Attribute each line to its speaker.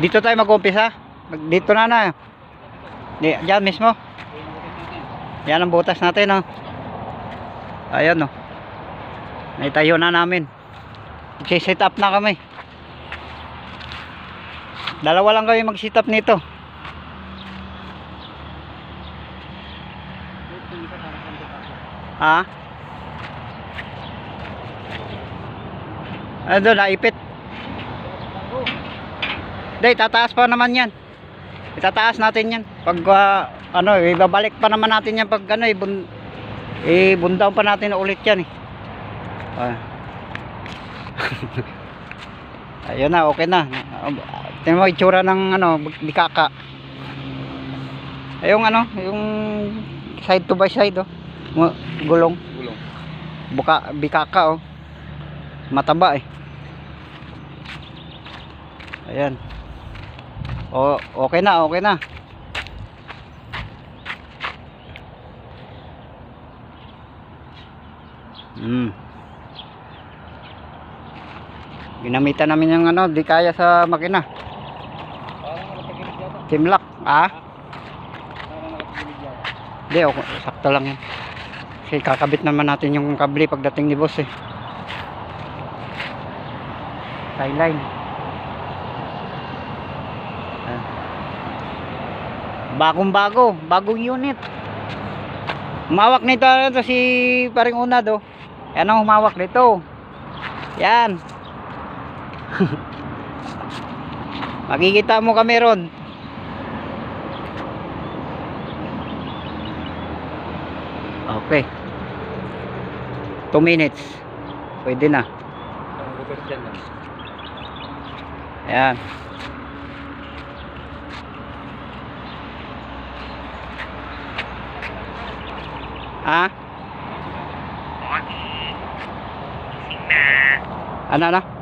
Speaker 1: Dito tayo mag-umpisa. Dito na. Diyan mismo. Yan ang butas natin, oh. Ayan, oh. Naitayo na namin. Mag-set up na kami. Dalawa lang kami mag-set up nito. Ha? Ano, naipit. Hindi, tataas pa naman yan. Itataas natin yan. Pag, ibabalik pa naman natin yan pag, bundaw pa natin ulit yan, eh. Ayun na, okay na. Tingnan mo itsura ng, bikaka. Yung, yung side to by side, oh. Gulong. Bikaka, oh. Mataba, eh. Ayan. Oh, okay na. Ginamitan namin yung di kaya sa makina. Timlock, Hindi, okay, sakto lang yan. Kasi kakabit naman natin yung kable pagdating ni boss, eh. Skyline. Bagong unit. Humawak nito si paring Unad, oh. Yan ang humawak nito. Yan. Makikita mo kami ron. Okay. 2 minutes. Pwede na. Ayan. Ano?